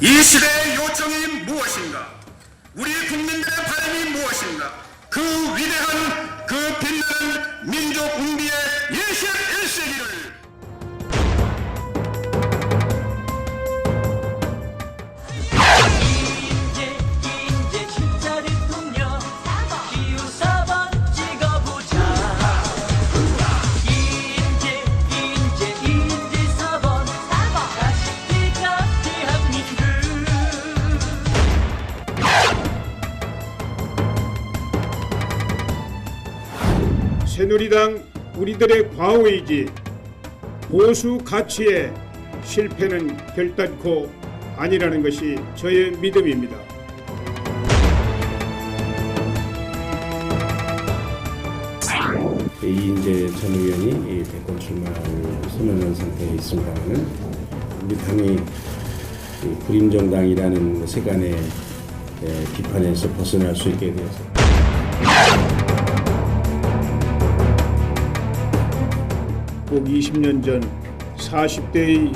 이 시대의 요청이 무엇인가? 우리 국민들의 바람이 무엇인가? 그 위대한, 그 빛나는 민족 운비의 21세기를 이제 진짜 대통령 기호 4번 찍어보자. 이제 4번 다시 뛰자 대한민국. 새누리당 우리들의 과오이지 보수 가치의 실패는 결단코 아니라는 것이 저의 믿음입니다. 이인재 전 의원이 대권 출마를 선언한 상태에 있습니다만은 우리 당이 불임정당이라는 세간의 비판에서 벗어날 수 있게 되어서 꼭 20년 전 40대의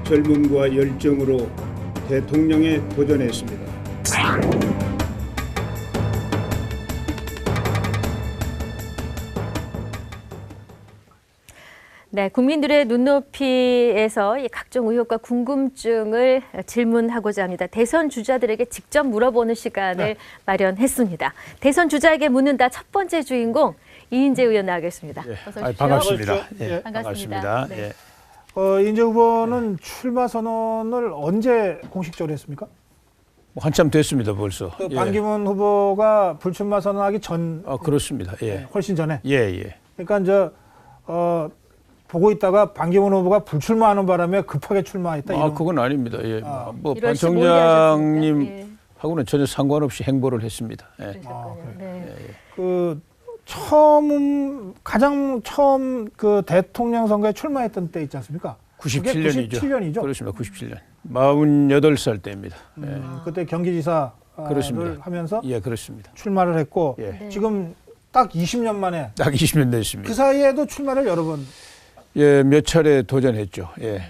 젊음과 열정으로 대통령에 도전했습니다. 네, 국민들의 눈높이에서 이 각종 의혹과 궁금증을 질문하고자 합니다. 대선 주자들에게 직접 물어보는 시간을 마련했습니다. 대선 주자에게 묻는다 첫 번째 주인공 이인재 의원 나가겠습니다. 어서 오십시오. 반갑습니다. 예, 반갑습니다. 네. 네. 이인재 후보는 출마 선언을 언제 공식적으로 했습니까? 뭐 한참 됐습니다, 벌써. 그 반기문 후보가 불출마 선언하기 전, 그렇습니다. 예. 훨씬 전에. 예. 그러니까 보고 있다가 반기문 후보가 불출마하는 바람에 급하게 출마했다. 이런. 그건 아닙니다. 예. 뭐 1월 반 15일 에 총장님 하셨습니다. 예. 하고는 전혀 상관없이 행보를 했습니다. 예. 그러셨군요. 네. 그 가장 처음 그 대통령 선거에 출마했던 때 있지 않습니까? 97년이죠. 97년이죠. 그렇습니다. 97년. 48살 때입니다. 예. 그때 경기지사를 그렇습니다. 하면서 예, 그렇습니다. 출마를 했고 예. 네. 지금 딱 20년 만에 딱 20년 됐습니다. 그 사이에도 출마를 여러 번. 예, 몇 차례 도전했죠. 예.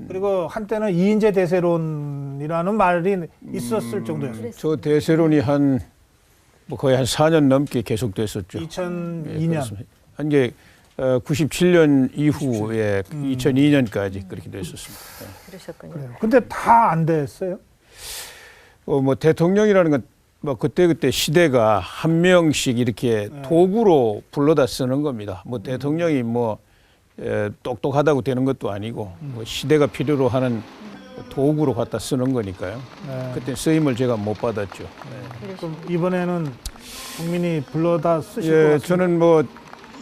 그리고 한때는 이인재 대세론이라는 말이 있었을 정도였어요. 저 대세론이 거의 한 4년 넘게 계속됐었죠. 2002년. 한게 97년 이후에 2002년까지 그렇게 됐었습니다. 그러셨군요. 근데 다 안 됐어요. 뭐 대통령이라는 건 뭐 그때 시대가 한 명씩 이렇게 도구로 불러다 쓰는 겁니다. 뭐 대통령이 똑똑하다고 되는 것도 아니고 뭐 시대가 필요로 하는 도구로 갖다 쓰는 거니까요. 그때 쓰임을 제가 못 받았죠. 그럼 이번에는 국민이 불러다 쓰실 것 예, 같습니다. 저는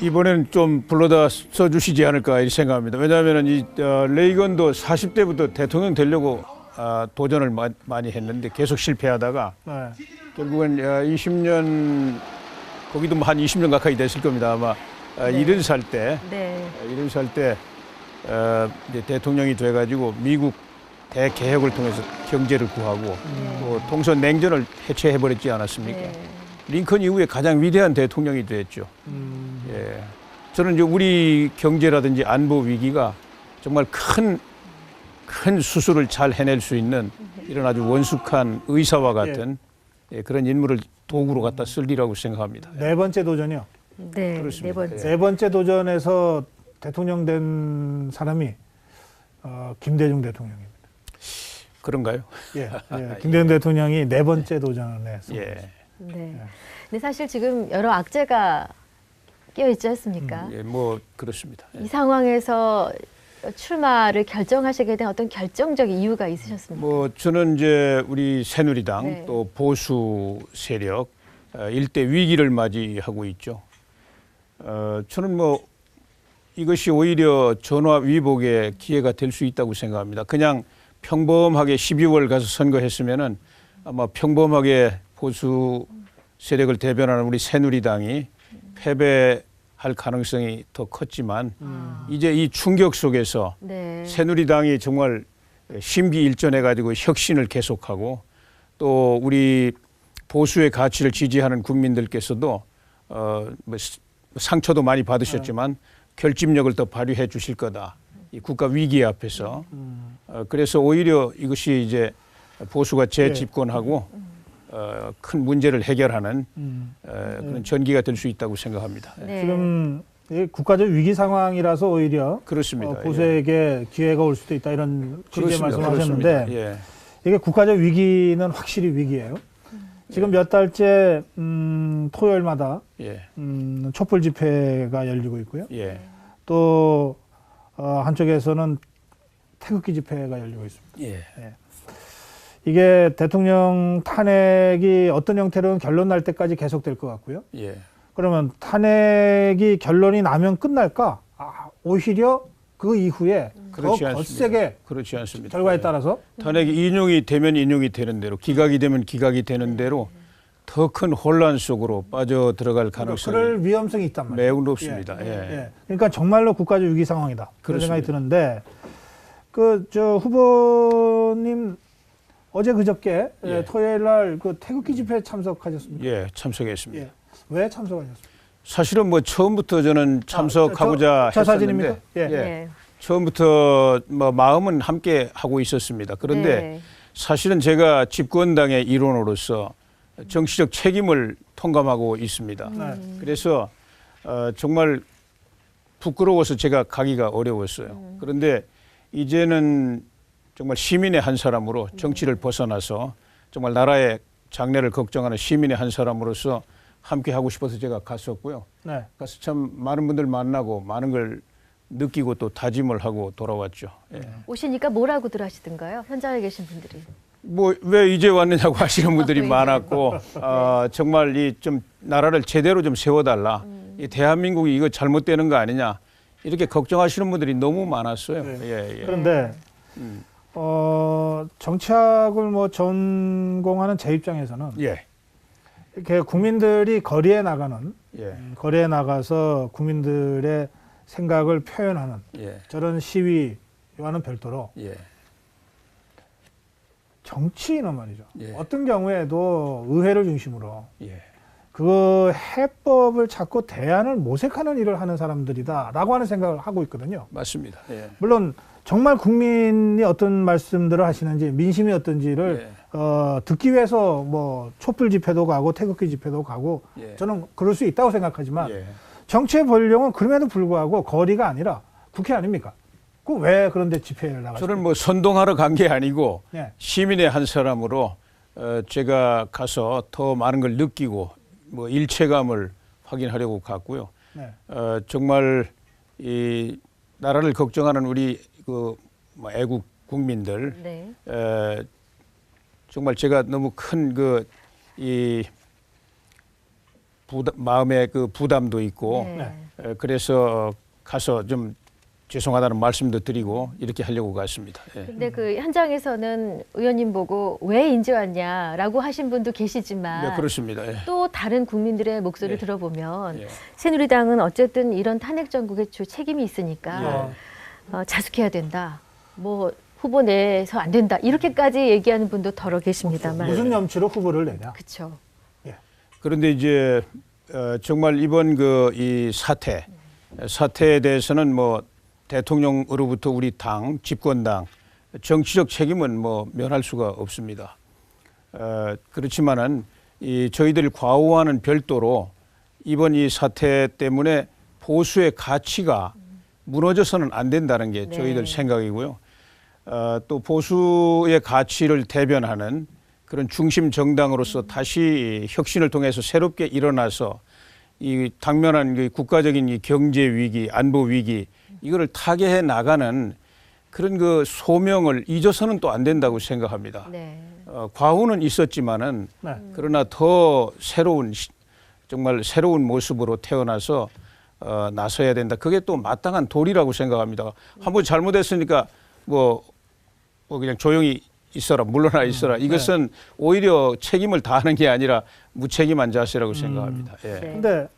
이번에는 좀 불러다 써주시지 않을까 이렇게 생각합니다. 왜냐하면 레이건도 40대부터 대통령 되려고 도전을 많이 했는데 계속 실패하다가 결국은 20년 거기도 한 20년 가까이 됐을 겁니다. 아마 70살 때, 네. 70살 때 이제 대통령이 돼가지고 미국 대개혁을 통해서 경제를 구하고 또 동서 냉전을 해체해버렸지 않았습니까? 네. 링컨 이후에 가장 위대한 대통령이 됐죠. 예. 저는 이제 우리 경제라든지 안보 위기가 정말 큰 수술을 잘 해낼 수 있는 이런 아주 원숙한 의사와 같은 그런 인물을 도구로 갖다 쓸리라고 생각합니다. 네 번째 도전이요. 네, 그렇습니다. 네 번째. 네 번째 도전에서 대통령 된 사람이 김대중 대통령입니다. 그런가요? 김대중 대통령이 네 번째 도전을 했습니다. 예. 네. 근데 사실 지금 여러 악재가 끼어 있지 않습니까? 예, 그렇습니다. 이 상황에서 출마를 결정하시게 된 어떤 결정적인 이유가 있으셨습니까? 저는 이제 우리 새누리당 네. 또 보수 세력 일대 위기를 맞이하고 있죠. 저는 이것이 오히려 전화위복의 기회가 될 수 있다고 생각합니다. 그냥 평범하게 12월 가서 선거했으면은 아마 평범하게 보수 세력을 대변하는 우리 새누리당이 패배할 가능성이 더 컸지만 이제 이 충격 속에서 네. 새누리당이 정말 심기일전해가지고 혁신을 계속하고 또 우리 보수의 가치를 지지하는 국민들께서도 상처도 많이 받으셨지만 결집력을 더 발휘해 주실 거다. 이 국가 위기 앞에서 그래서 오히려 이것이 이제 보수가 재집권하고 큰 문제를 해결하는 그런 전기가 될 수 있다고 생각합니다. 네. 지금 이 국가적 위기 상황이라서 오히려 그렇습니다. 보수에게 기회가 올 수도 있다 이런 취지의 말씀하셨는데 그렇습니다. 예. 이게 국가적 위기는 확실히 위기예요. 지금 몇 달째 토요일마다 예. 촛불 집회가 열리고 있고요. 예. 또 한쪽에서는 태극기 집회가 열리고 있습니다. 예. 이게 대통령 탄핵이 어떤 형태로는 결론 날 때까지 계속될 것 같고요. 예. 그러면 탄핵이 결론이 나면 끝날까? 오히려 그 이후에 더 그렇지 않습니다. 거세게 그렇지 않습니다. 결과에 예. 따라서 탄핵이 인용이 되면 인용이 되는 대로, 기각이 되면 기각이 되는 대로 더 큰 혼란 속으로 빠져 들어갈 가능성이 그럴 위험성이 있단 말이에요. 매우 높습니다. 예. 예. 그러니까 정말로 국가적 위기 상황이다. 그런 그렇습니다. 생각이 드는데 저 후보님 어제 그저께 예. 토요일 날 그 태극기 집회에 참석하셨습니까? 예, 참석했습니다. 예. 왜 참석하셨습니까? 사실은 뭐 처음부터 저는 참석하고자 저 했었는데 사진입니까? 예. 네. 처음부터 뭐 마음은 함께 하고 있었습니다. 그런데 네. 사실은 제가 집권당의 일원으로서 정치적 책임을 통감하고 있습니다. 네. 그래서 정말 부끄러워서 제가 가기가 어려웠어요. 그런데 이제는 정말 시민의 한 사람으로 정치를 벗어나서 정말 나라의 장래를 걱정하는 시민의 한 사람으로서 함께 하고 싶어서 제가 갔었고요. 네. 가서 참 많은 분들 만나고 많은 걸 느끼고 또 다짐을 하고 돌아왔죠. 예. 오시니까 뭐라고들 하시던가요? 현장에 계신 분들이. 뭐 왜 이제 왔느냐고 하시는 분들이 네. 많았고 정말 이 좀 나라를 제대로 좀 세워달라. 이 대한민국이 이거 잘못되는 거 아니냐 이렇게 걱정하시는 분들이 너무 많았어요. 네. 예, 예. 그런데 정치학을 뭐 전공하는 제 입장에서는 예, 이렇게 국민들이 거리에 나가는 예, 거리에 나가서 국민들의 생각을 표현하는 예, 저런 시위와는 별도로 예, 정치인은 말이죠. 예. 어떤 경우에도 의회를 중심으로 예. 그 해법을 찾고 대안을 모색하는 일을 하는 사람들이다라고 하는 생각을 하고 있거든요. 맞습니다. 예. 물론 정말 국민이 어떤 말씀들을 하시는지 민심이 어떤지를 듣기 위해서 뭐 촛불 집회도 가고 태극기 집회도 가고 예. 저는 그럴 수 있다고 생각하지만 예. 정치의 본령은 그럼에도 불구하고 거리가 아니라 국회 아닙니까? 그 왜 그런데 집회를 나가시죠? 저는 뭐 선동하러 간 게 아니고 네. 시민의 한 사람으로 제가 가서 더 많은 걸 느끼고 뭐 일체감을 확인하려고 갔고요. 네. 정말 이 나라를 걱정하는 우리 그 뭐 애국 국민들 네. 정말 제가 너무 큰 그 이 마음의 그 부담도 있고 네. 그래서 가서 좀 죄송하다는 말씀도 드리고 이렇게 하려고 갔습니다. 예. 근데 그 현장에서는 의원님 보고 왜 인제 왔냐라고 하신 분도 계시지만 네, 그렇습니다. 예. 또 다른 국민들의 목소리를 예. 들어보면 예. 새누리당은 어쨌든 이런 탄핵 정국에 주 책임이 있으니까 예. 자숙해야 된다. 뭐 후보 내서 안 된다. 이렇게까지 얘기하는 분도 더러 계십니다만. 무슨 염치로 후보를 내냐? 그렇죠. 그런데 이제 정말 이번 그 이 사태에 대해서는 뭐 대통령으로부터 우리 당 집권당 정치적 책임은 뭐 면할 수가 없습니다. 그렇지만은 이 저희들 과오와는 별도로 이번 이 사태 때문에 보수의 가치가 무너져서는 안 된다는 게 네. 저희들 생각이고요. 또 보수의 가치를 대변하는 그런 중심 정당으로서 다시 혁신을 통해서 새롭게 일어나서 이 당면한 그 국가적인 이 경제 위기, 안보 위기 이거를 타개해 나가는 그런 그 소명을 잊어서는 또 안 된다고 생각합니다. 네. 과오는 있었지만은 네. 그러나 더 정말 새로운 모습으로 태어나서 나서야 된다. 그게 또 마땅한 도리라고 생각합니다. 한번 잘못했으니까 뭐 그냥 조용히 있어라, 물러나 있어라. 이것은 오히려 책임을 다하는 게 아니라 무책임한 자세라고 생각합니다. 예. 네. 근데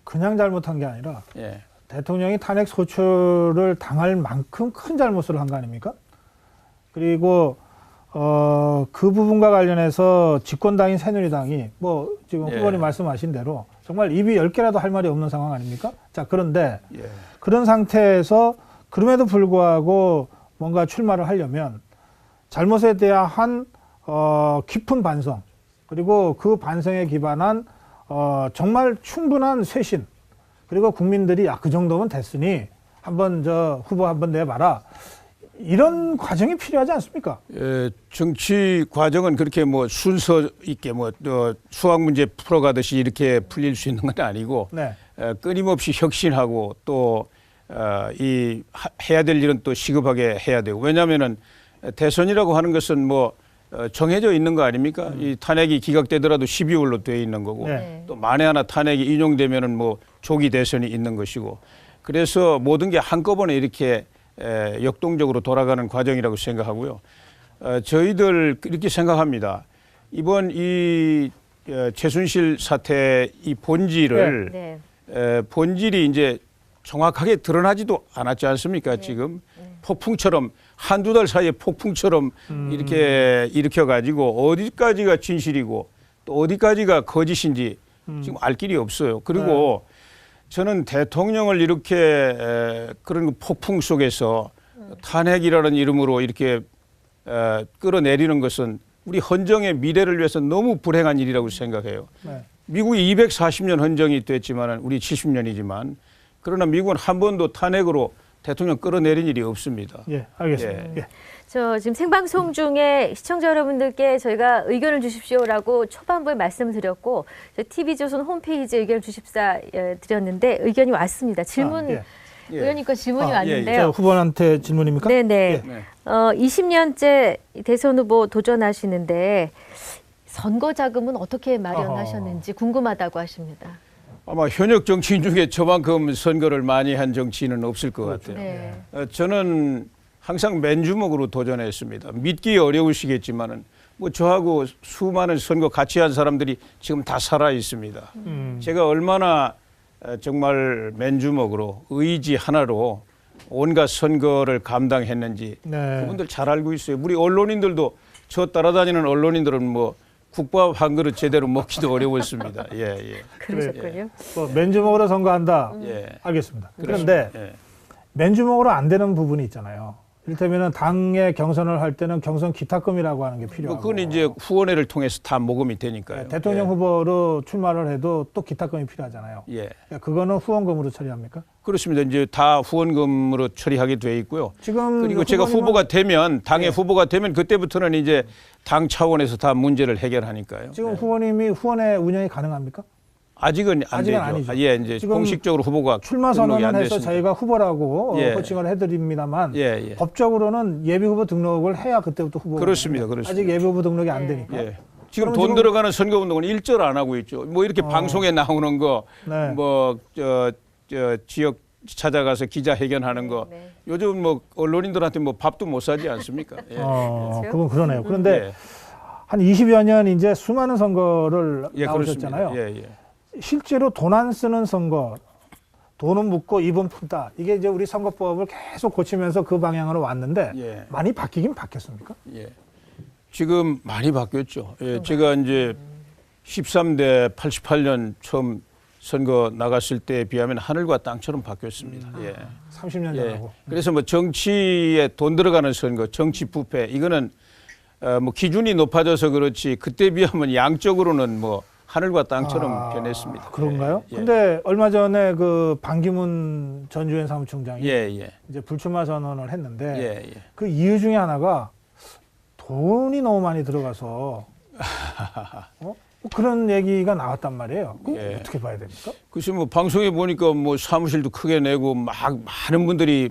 그냥 잘못한 게 아니라 예. 대통령이 탄핵 소추를 당할 만큼 큰 잘못을 한 거 아닙니까? 그리고 그 부분과 관련해서 집권당인 새누리당이 뭐 지금 예. 후보님 말씀하신 대로 정말 입이 10개라도 할 말이 없는 상황 아닙니까? 자, 그런데 예. 그런 상태에서 그럼에도 불구하고 뭔가 출마를 하려면 잘못에 대한 깊은 반성, 그리고 그 반성에 기반한 정말 충분한 쇄신, 그리고 국민들이 그 정도면 됐으니 한번 후보 한번 내봐라, 이런 과정이 필요하지 않습니까? 정치 과정은 그렇게 뭐 순서 있게 수학 문제 풀어가듯이 이렇게 풀릴 수 있는 건 아니고 네. 끊임없이 혁신하고 또 해야 될 일은 또 시급하게 해야 되고, 왜냐하면은 대선이라고 하는 것은 뭐 정해져 있는 거 아닙니까? 이 탄핵이 기각되더라도 12월로 돼 있는 거고, 네. 또 만에 하나 탄핵이 인용되면은 뭐 조기 대선이 있는 것이고, 그래서 모든 게 한꺼번에 이렇게 역동적으로 돌아가는 과정이라고 생각하고요. 저희들 이렇게 생각합니다. 이번 이 최순실 사태 이 본질을 네. 본질이 이제 정확하게 드러나지도 않았지 않습니까? 지금 폭풍처럼 한두 달 사이에 폭풍처럼 이렇게 일으켜가지고 어디까지가 진실이고 또 어디까지가 거짓인지 지금 알 길이 없어요. 그리고 저는 대통령을 이렇게 그런 폭풍 속에서 탄핵이라는 이름으로 이렇게 끌어내리는 것은 우리 헌정의 미래를 위해서 너무 불행한 일이라고 생각해요. 네. 미국이 240년 헌정이 됐지만 우리 70년이지만 그러나 미국은 한 번도 탄핵으로 대통령 끌어내린 일이 없습니다. 예, 알겠습니다. 예. 예. 저 지금 생방송 중에 시청자 여러분들께 저희가 의견을 주십시오라고 초반부에 말씀을 드렸고, 저 TV조선 홈페이지에 의견을 주십사 드렸는데 의견이 왔습니다. 질문, 예. 의원님과 질문이 예, 왔는데요. 저 후보한테 질문입니까? 네네. 예. 20년째 대선 후보 도전하시는데 선거 자금은 어떻게 마련하셨는지 궁금하다고 하십니다. 아마 현역 정치인 중에 저만큼 선거를 많이 한 정치인은 없을 것 같아요. 네. 저는 항상 맨주먹으로 도전했습니다. 믿기 어려우시겠지만은 뭐 저하고 수많은 선거 같이 한 사람들이 지금 다 살아 있습니다. 제가 얼마나 정말 맨주먹으로 의지 하나로 온갖 선거를 감당했는지 네. 그분들 잘 알고 있어요. 우리 언론인들도 저 따라다니는 언론인들은 뭐 국밥 한 그릇 제대로 먹기도 어려웠습니다. 예, 예. 그러셨군요. 뭐 맨주먹으로 선거한다. 예. 알겠습니다. 그런데 예. 맨주먹으로 안 되는 부분이 있잖아요. 이를테면 당의 경선을 할 때는 경선 기탁금이라고 하는 게 뭐 필요하고, 그건 이제 후원회를 통해서 다 모금이 되니까요. 대통령 후보로 출마를 해도 또 기탁금이 필요하잖아요. 예. 그러니까 그거는 후원금으로 처리합니까? 그렇습니다. 이제 다 후원금으로 처리하게 돼 있고요. 지금 그리고 제가 후보님은- 후보가 되면 당의 예. 후보가 되면 그때부터는 이제 당 차원에서 다 문제를 해결하니까요. 지금 예. 후보님이 후원회 운영이 가능합니까? 아직은 안 아직은 되죠. 아니죠. 예, 이제 지금 공식적으로 후보가 출마 등록이 안 선언을 해서 됐습니다. 저희가 후보라고 예. 호칭을 해드립니다만 예, 예. 법적으로는 예비후보 등록을 해야 그때부터 후보가 그렇습니다. 됩니다. 그렇습니다. 아직 예비후보 등록이 안 되니까. 예. 지금 그럼 돈 지금- 들어가는 선거운동은 일절 안 하고 있죠. 뭐 이렇게 방송에 나오는 거, 네. 뭐 지역 찾아가서 기자회견하는 거, 네. 요즘 뭐 언론인들한테 뭐 밥도 못 사지 않습니까? 예. 그렇죠. 그건 그러네요. 그런데 예. 한 20여 년 이제 수많은 선거를 예, 나오셨잖아요. 그렇습니다. 예, 예. 실제로 돈 안 쓰는 선거, 돈은 묻고 입은 푼다. 이게 이제 우리 선거법을 계속 고치면서 그 방향으로 왔는데 예. 많이 바뀌긴 바뀌었습니까? 예. 지금 많이 바뀌었죠. 예, 제가 이제 13대 88년 처음 선거 나갔을 때에 비하면 하늘과 땅처럼 바뀌었습니다. 예. 30년 예. 전하고. 그래서 뭐 정치에 돈 들어가는 선거, 정치 부패 이거는 뭐 기준이 높아져서 그렇지 그때 비하면 양적으로는 뭐 하늘과 땅처럼 변했습니다. 그런가요? 예. 근데 얼마 전에 그 반기문 전 유엔 사무총장이 예, 예. 이제 불출마 선언을 했는데 예, 예. 그 이유 중에 하나가 돈이 너무 많이 들어가서 뭐 그런 얘기가 나왔단 말이에요. 그거 예. 어떻게 봐야 됩니까? 글쎄 뭐 방송에 보니까 뭐 사무실도 크게 내고 막 많은 분들이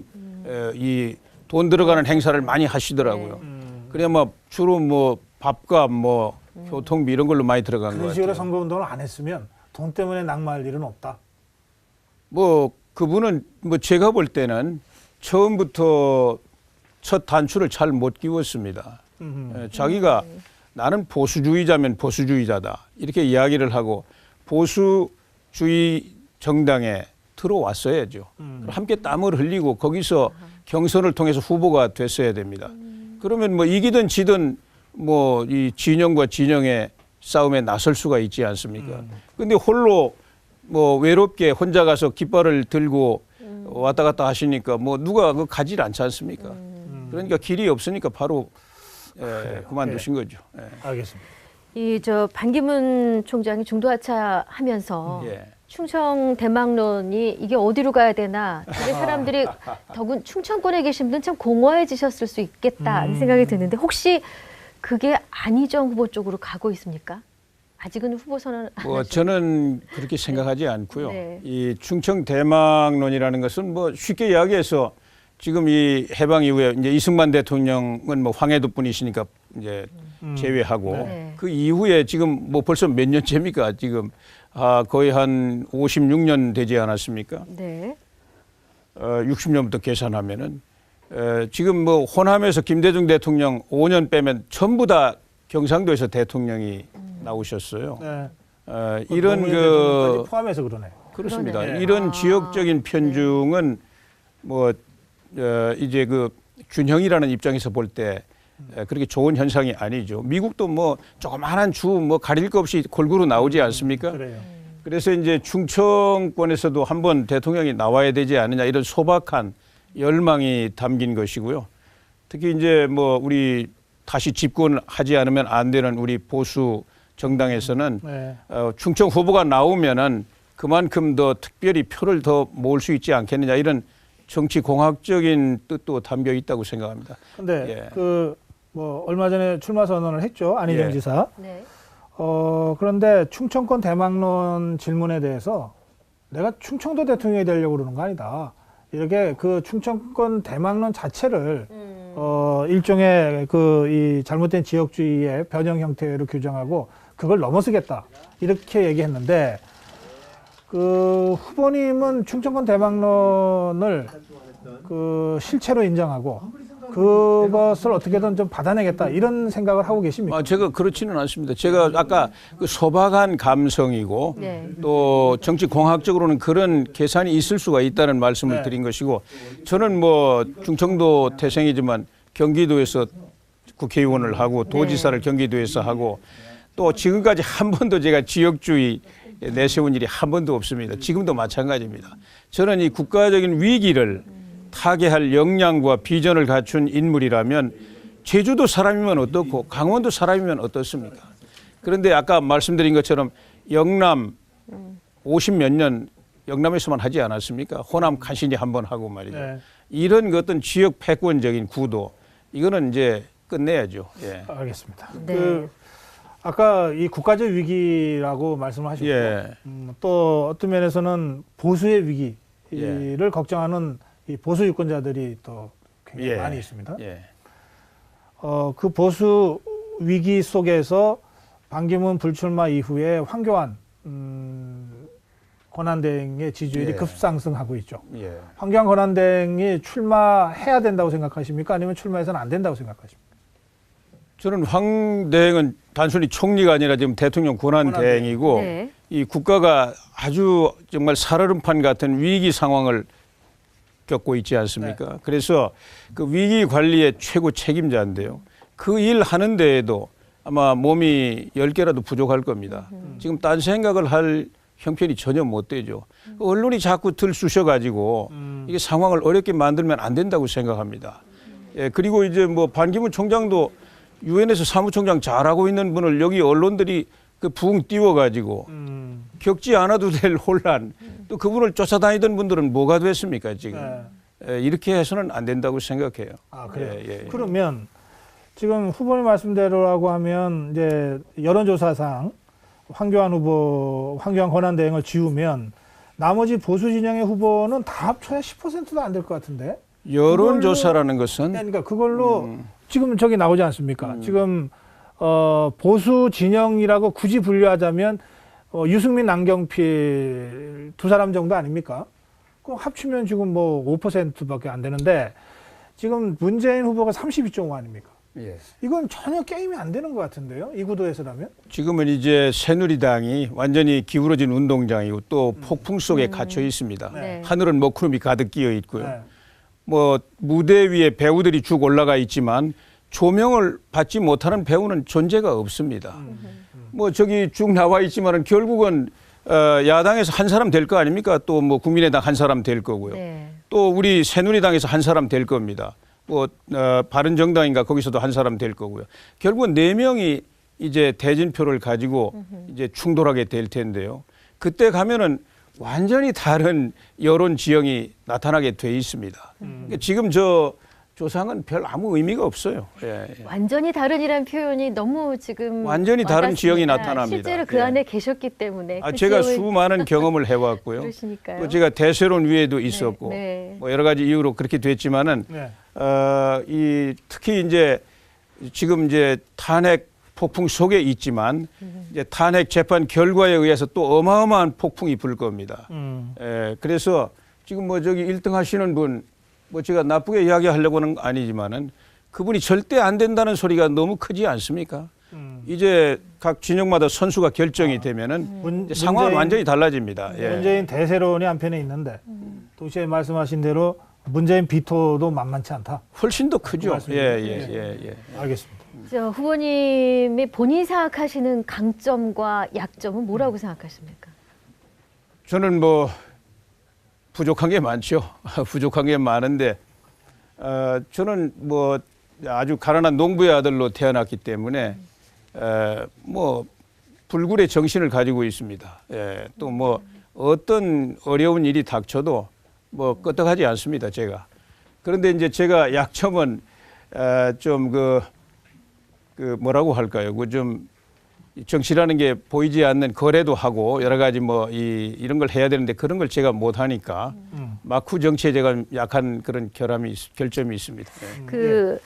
이 돈 들어가는 행사를 많이 하시더라고요. 그래 뭐 주로 뭐 밥값 뭐 교통비 이런 걸로 많이 들어간 것 그런 식으로 같아요. 선거운동을 안 했으면 돈 때문에 낙마할 일은 없다. 뭐 그분은 뭐 제가 볼 때는 처음부터 첫 단추를 잘 못 끼웠습니다. 자기가 나는 보수주의자면 보수주의자다 이렇게 이야기를 하고 보수주의 정당에 들어왔어야죠. 함께 땀을 흘리고 거기서 경선을 통해서 후보가 됐어야 됩니다. 그러면 뭐 이기든 지든 뭐 이 진영과 진영의 싸움에 나설 수가 있지 않습니까? 근데 홀로 뭐 외롭게 혼자 가서 깃발을 들고 왔다 갔다 하시니까 뭐 누가 그 가지 않지 않습니까? 그러니까 길이 없으니까 바로 그만두신 거죠. 예. 알겠습니다. 이 반기문 총장이 중도하차 하면서 예. 충청 대망론이 이게 어디로 가야 되나 되게 사람들이 더군 충청권에 계신 분은 참 공허해지셨을 수 있겠다 이 생각이 드는데 혹시 그게 안희정 후보 쪽으로 가고 있습니까? 아직은 후보 선언 안 뭐 하셨- 저는 그렇게 생각하지 않고요. 네. 이 충청 대망론이라는 것은 뭐 쉽게 이야기해서 지금 이 해방 이후에 이제 이승만 대통령은 뭐 황해도뿐이시니까 이제 제외하고 네. 그 이후에 지금 뭐 벌써 몇 년째입니까? 지금 거의 한 56년 되지 않았습니까? 네. 60년부터 계산하면은 지금 뭐 호남에서 김대중 대통령 5년 빼면 전부 다 경상도에서 대통령이 나오셨어요. 네. 이런 노무현 그 대통령까지 포함해서 그러네요. 그렇습니다. 그러네. 이런 아. 지역적인 편중은 뭐 이제 그 균형이라는 입장에서 볼 때 그렇게 좋은 현상이 아니죠. 미국도 뭐 조그마한 주 뭐 가릴 것 없이 골고루 나오지 않습니까? 그래요. 그래서 이제 충청권에서도 한번 대통령이 나와야 되지 않느냐 이런 소박한 열망이 담긴 것이고요. 특히 이제 뭐 우리 다시 집권하지 않으면 안 되는 우리 보수 정당에서는 네. 충청 후보가 나오면은 그만큼 더 특별히 표를 더 모을 수 있지 않겠느냐 이런 정치 공학적인 뜻도 담겨 있다고 생각합니다. 근데 예. 그 뭐 얼마 전에 출마 선언을 했죠. 안희정 예. 지사. 네. 그런데 충청권 대망론 질문에 대해서 내가 충청도 대통령이 되려고 그러는 거 아니다. 이렇게 그 충청권 대망론 자체를 일종의 그 이 잘못된 지역주의의 변형 형태로 규정하고 그걸 넘어서겠다. 이렇게 얘기했는데 그 후보님은 충청권 대망론을 그 실체로 인정하고 그것을 어떻게든 좀 받아내겠다 이런 생각을 하고 계십니까? 제가 그렇지는 않습니다. 제가 아까 그 소박한 감성이고 네. 또 정치 공학적으로는 그런 계산이 있을 수가 있다는 말씀을 네. 드린 것이고 저는 뭐 충청도 태생이지만 경기도에서 국회의원을 하고 도지사를 경기도에서 하고 또 지금까지 한 번도 제가 지역주의 내세운 일이 한 번도 없습니다. 지금도 마찬가지입니다. 저는 이 국가적인 위기를 타개할 역량과 비전을 갖춘 인물이라면 제주도 사람이면 어떻고 강원도 사람이면 어떻습니까? 그런데 아까 말씀드린 것처럼 영남 50몇 년 영남에서만 하지 않았습니까? 호남 간신히 한번 하고 말이죠. 네. 이런 그 어떤 지역 패권적인 구도 이거는 이제 끝내야죠. 예. 알겠습니다. 네. 그 아까 이 국가적 위기라고 말씀을 하셨고 예. 또 어떤 면에서는 보수의 위기를 예. 걱정하는 이 보수 유권자들이 또 굉장히 예. 많이 있습니다. 예. 그 보수 위기 속에서 반기문 불출마 이후에 황교안 권한대행의 지지율이 예. 급상승하고 있죠. 예. 황교안 권한대행이 출마해야 된다고 생각하십니까? 아니면 출마해서는 안 된다고 생각하십니까? 저는 황 대행은 단순히 총리가 아니라 지금 대통령 권한 대행이고 네. 이 국가가 아주 정말 살얼음판 같은 위기 상황을 겪고 있지 않습니까? 그래서 그 위기 관리의 최고 책임자인데요. 그 일 하는 데에도 아마 몸이 10개라도 부족할 겁니다. 지금 딴 생각을 할 형편이 전혀 못 되죠. 언론이 자꾸 들쑤셔가지고 이게 상황을 어렵게 만들면 안 된다고 생각합니다. 예, 그리고 이제 뭐 반기문 총장도 유엔에서 사무총장 잘하고 있는 분을 여기 언론들이 그 붕 띄워가지고 겪지 않아도 될 혼란 또 그분을 쫓아다니던 분들은 뭐가 됐습니까 지금 이렇게 해서는 안 된다고 생각해요. 아, 그래요? 예, 예. 그러면 지금 후보님 말씀대로라고 하면 이제 여론조사상 황교안 후보, 황교안 권한대행을 지우면 나머지 보수 진영의 후보는 다 합쳐야 10%도 안 될 것 같은데. 여론조사라는 것은 그러니까 그걸로 지금 저기 나오지 않습니까? 지금 보수 진영이라고 굳이 분류하자면 유승민, 남경필 두 사람 정도 아닙니까? 그럼 합치면 지금 뭐 5%밖에 안 되는데 지금 문재인 후보가 32.5 아닙니까? 예. 이건 전혀 게임이 안 되는 것 같은데요. 이 구도에서라면. 지금은 이제 새누리당이 완전히 기울어진 운동장이고 또 폭풍 속에 갇혀 있습니다. 네. 하늘은 먹구름이 가득 끼어 있고요. 네. 뭐 무대 위에 배우들이 쭉 올라가 있지만 조명을 받지 못하는 배우는 존재가 없습니다. 뭐 저기 쭉 나와 있지만은 결국은 야당에서 한 사람 될 거 아닙니까? 또 뭐 국민의당 한 사람 될 거고요. 네. 또 우리 새누리당에서 한 사람 될 겁니다. 뭐 바른정당인가 거기서도 한 사람 될 거고요. 결국은 4명이 이제 대진표를 가지고 이제 충돌하게 될 텐데요. 그때 가면은 완전히 다른 여론 지형이 나타나게 돼 있습니다. 그러니까 지금 저 조상은 별 아무 의미가 없어요. 예, 예. 완전히 다른이라는 표현이 너무 지금 완전히 다른 와닿습니다. 지형이 나타납니다. 실제로 그 예. 안에 계셨기 때문에 그 제가 지형을 수많은 경험을 해왔고요. 그러시니까요. 또 제가 대세론 위에도 있었고 네. 뭐 여러 가지 이유로 그렇게 됐지만은 네. 이 특히 이제 지금 이제 탄핵 폭풍 속에 있지만 이제 탄핵 재판 결과에 의해서 또 어마어마한 폭풍이 불 겁니다. 그래서 지금 뭐 저기 1등 하시는 분 뭐 제가 나쁘게 이야기하려고는 아니지만은 그분이 절대 안 된다는 소리가 너무 크지 않습니까? 이제 각 진영마다 선수가 결정이 되면은 이제 상황은 완전히 달라집니다. 예. 문재인 대세론이 한편에 있는데 동시에 말씀하신 대로 문재인 비토도 만만치 않다. 훨씬 더 크죠. 말씀이죠. 예. 알겠습니다. 저 후보님이 본인이 생각하시는 강점과 약점은 뭐라고 생각하십니까? 저는 뭐 부족한 게 많죠. 부족한 게 많은데 저는 뭐 아주 가난한 농부의 아들로 태어났기 때문에 뭐 불굴의 정신을 가지고 있습니다. 예, 또 뭐 어떤 어려운 일이 닥쳐도 뭐 끄떡하지 않습니다. 제가. 그런데 이제 제가 약점은 좀 그 뭐라고 할까요? 그 좀 정치라는 게 보이지 않는 거래도 하고 여러 가지 뭐 이런 걸 해야 되는데 그런 걸 제가 못 하니까 마쿠 정치에 제가 약한 그런 결점이 있습니다. 예.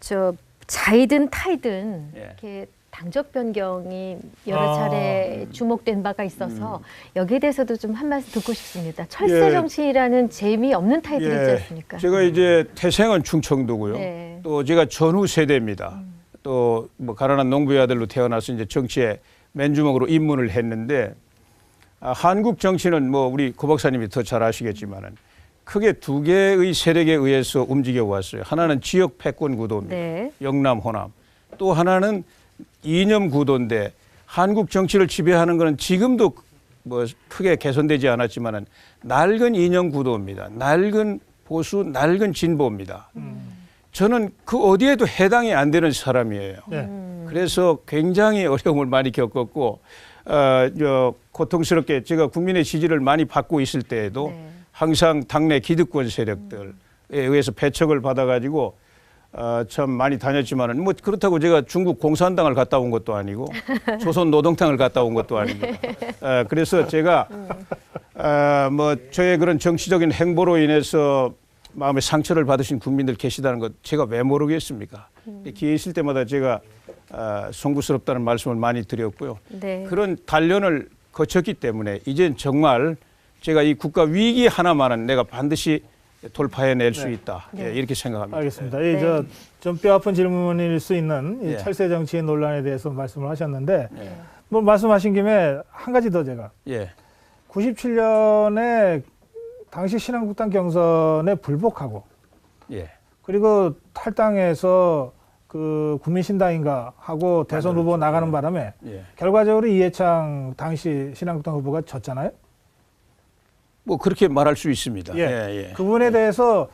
저 자이든 타이든 예. 이렇게 당적 변경이 여러 차례 주목된 바가 있어서 여기에 대해서도 좀 한 말씀 듣고 싶습니다. 철새 예. 정치라는 재미없는 타이틀이 있지 않습니까? 제가 이제 태생은 충청도고요. 네. 또 제가 전후 세대입니다. 또 뭐 가난한 농부의 아들로 태어나서 이제 정치에 맨주먹으로 입문을 했는데 한국 정치는 뭐 우리 고 박사님이 더 잘 아시겠지만은 크게 2개의 세력에 의해서 움직여 왔어요. 하나는 지역 패권 구도입니다. 네. 영남, 호남. 또 하나는 이념 구도인데 한국 정치를 지배하는 것은 지금도 뭐 크게 개선되지 않았지만은 낡은 이념 구도입니다. 낡은 보수, 낡은 진보입니다. 저는 그 어디에도 해당이 안 되는 사람이에요. 그래서 굉장히 어려움을 많이 겪었고 고통스럽게 제가 국민의 지지를 많이 받고 있을 때에도 네. 항상 당내 기득권 세력들에 의해서 배척을 받아가지고 참 많이 다녔지만은 뭐 그렇다고 제가 중국 공산당을 갔다 온 것도 아니고 조선 노동당을 갔다 온 것도 아니고 그래서 제가 뭐 저의 그런 정치적인 행보로 인해서 마음에 상처를 받으신 국민들 계시다는 것 제가 왜 모르겠습니까? 기회 있을 때마다 제가 송구스럽다는 말씀을 많이 드렸고요. 네. 그런 단련을 거쳤기 때문에 이젠 정말 제가 이 국가 위기 하나만은 내가 반드시 돌파해낼 수 있다. 예, 이렇게 생각합니다. 알겠습니다. 네. 좀 뼈아픈 질문일 수 있는 이 예. 철새 정치의 논란에 대해서 말씀을 하셨는데 뭐 말씀하신 김에 한 가지 더 제가 예. 97년에 당시 신한국당 경선에 불복하고 예. 그리고 탈당해서 그 국민신당인가 하고 대선 후보 나가는 바람에 예. 결과적으로 이해창 당시 신한국당 후보가 졌잖아요. 뭐 그렇게 말할 수 있습니다. 예. 그 부분에 대해서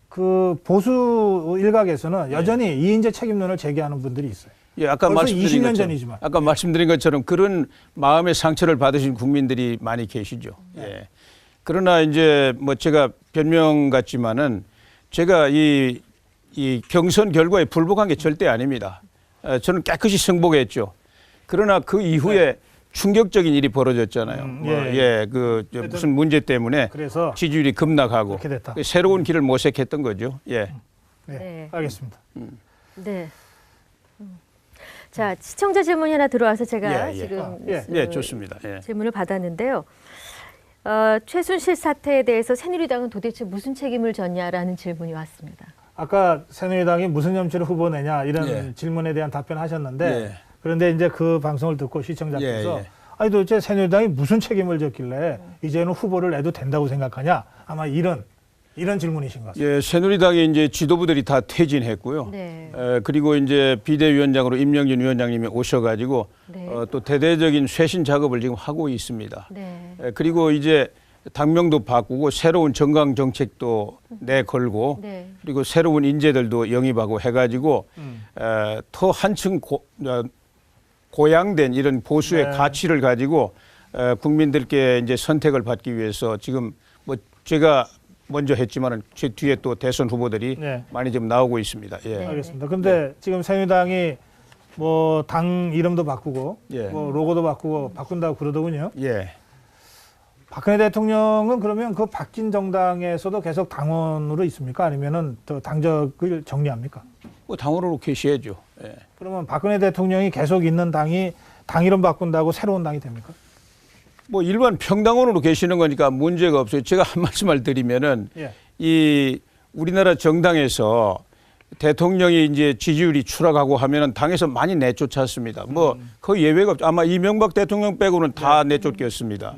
그 보수 일각에서는 여전히 이인재 책임론을 제기하는 분들이 있어요. 예, 아까 벌써 말씀드린 20년 것처럼, 전이지만. 아까 말씀드린 것처럼 그런 마음의 상처를 받으신 국민들이 많이 계시죠. 예. 그러나 이제 뭐 제가 변명 같지만은 제가 이 경선 결과에 불복한 게 절대 아닙니다. 저는 깨끗이 승복했죠. 그러나 그 이후에 충격적인 일이 벌어졌잖아요. 그 무슨 문제 때문에 그래서 지지율이 급락하고 그렇게 됐다. 새로운 길을 모색했던 거죠. 예. 네, 네. 알겠습니다. 네. 자, 시청자 질문이 하나 들어와서 제가 예, 예. 지금 예, 좋습니다. 예. 질문을 받았는데요. 최순실 사태에 대해서 새누리당은 도대체 무슨 책임을 졌냐라는 질문이 왔습니다. 아까 새누리당이 무슨 염치로 후보 내냐 이런 예. 질문에 대한 답변하셨는데 예. 그런데 이제 그 방송을 듣고 시청자께서 예. 아니 도대체 새누리당이 무슨 책임을 졌길래 이제는 후보를 내도 된다고 생각하냐 아마 이런 질문이신 것 같습니다. 예, 새누리당의 이제 지도부들이 다 퇴진했고요. 네. 그리고 이제 비대위원장으로 임명진 위원장님이 오셔가지고 네. 또 대대적인 쇄신 작업을 지금 하고 있습니다. 네. 그리고 이제 당명도 바꾸고 새로운 정강 정책도 내걸고 네. 그리고 새로운 인재들도 영입하고 해가지고 더 한층 고양된 이런 보수의 가치를 가지고 국민들께 이제 선택을 받기 위해서 지금 뭐 제가 먼저 했지만은 제 뒤에 또 대선 후보들이 많이 좀 나오고 있습니다. 예. 알겠습니다. 근데 지금 새누리당이 뭐 당 이름도 바꾸고 뭐 로고도 바꾸고 바꾼다고 그러더군요. 예. 박근혜 대통령은 그러면 그 바뀐 정당에서도 계속 당원으로 있습니까? 아니면은 또 당적을 정리합니까? 뭐 당원으로 계셔야죠. 예. 그러면 박근혜 대통령이 계속 있는 당이 당 이름 바꾼다고 새로운 당이 됩니까? 뭐 일반 평당원으로 계시는 거니까 문제가 없어요. 제가 한 말씀을 드리면은 이 우리나라 정당에서 대통령이 이제 지지율이 추락하고 하면은 당에서 많이 내쫓았습니다. 뭐 거의 예외가 없죠. 아마 이명박 대통령 빼고는 다 내쫓겼습니다.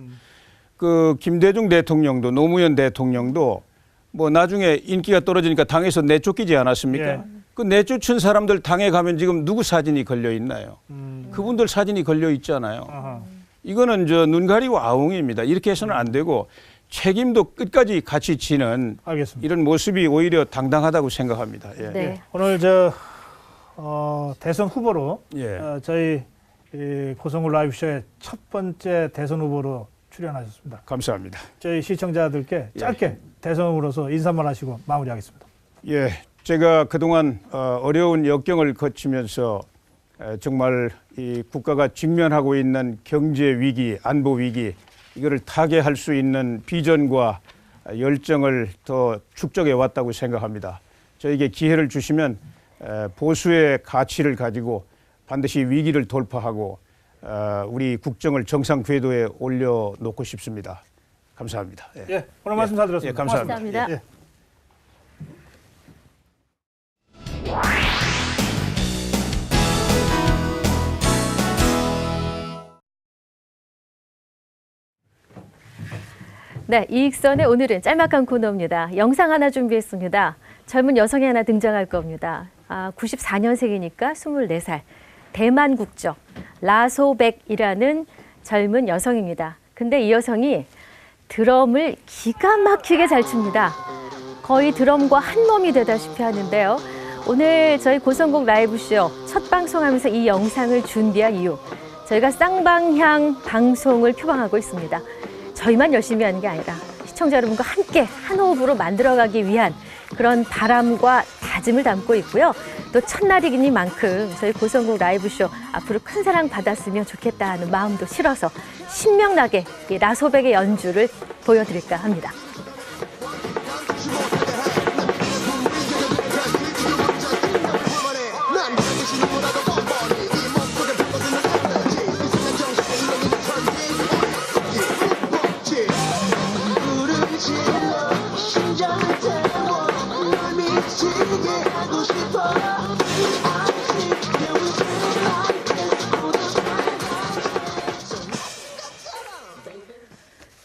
그 김대중 대통령도 노무현 대통령도 뭐 나중에 인기가 떨어지니까 당에서 내쫓기지 않았습니까? 그 내쫓은 사람들 당에 가면 지금 누구 사진이 걸려 있나요? 그분들 사진이 걸려 있잖아요. 이거는 저 눈 가리고 아웅입니다. 이렇게 해서는 안 되고 책임도 끝까지 같이 지는 이런 모습이 오히려 당당하다고 생각합니다. 예. 네. 오늘 대선 후보로 저희 고성구 라이브쇼의 첫 번째 대선 후보로 출연하셨습니다. 감사합니다. 저희 시청자들께 짧게 대선 후보로서 인사만 하시고 마무리하겠습니다. 예, 제가 그동안 어려운 역경을 거치면서 정말 이 국가가 직면하고 있는 경제 위기, 안보 위기 이거를 타개할 수 있는 비전과 열정을 더 축적해 왔다고 생각합니다. 저에게 기회를 주시면 보수의 가치를 가지고 반드시 위기를 돌파하고 우리 국정을 정상 궤도에 올려놓고 싶습니다. 감사합니다. 예, 오늘 말씀 잘 들었습니다. 예, 감사합니다. 감사합니다. 예. 네, 이익선의 오늘은 짤막한 코너입니다. 영상 하나 준비했습니다. 젊은 여성이 하나 등장할 겁니다. 94년생이니까 24살. 대만 국적 라소백이라는 젊은 여성입니다. 근데 이 여성이 드럼을 기가 막히게 잘 춥니다. 거의 드럼과 한 몸이 되다시피 하는데요. 오늘 저희 고성국 라이브쇼 첫 방송하면서 이 영상을 준비한 이유, 저희가 쌍방향 방송을 표방하고 있습니다. 저희만 열심히 하는 게 아니라 시청자 여러분과 함께 한 호흡으로 만들어가기 위한 그런 바람과 다짐을 담고 있고요. 또 첫날이니만큼 저희 고성국 라이브쇼 앞으로 큰 사랑 받았으면 좋겠다 하는 마음도 실어서 신명나게 이 라소백의 연주를 보여드릴까 합니다.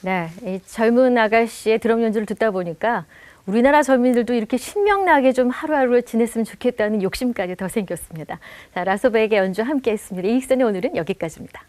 네, 이 젊은 아가씨의 드럼 연주를 듣다 보니까 우리나라 젊은이들도 이렇게 신명나게 좀 하루하루 지냈으면 좋겠다는 욕심까지 더 생겼습니다. 자, 라소백의 연주 함께 했습니다. 이익선의 오늘은 여기까지입니다.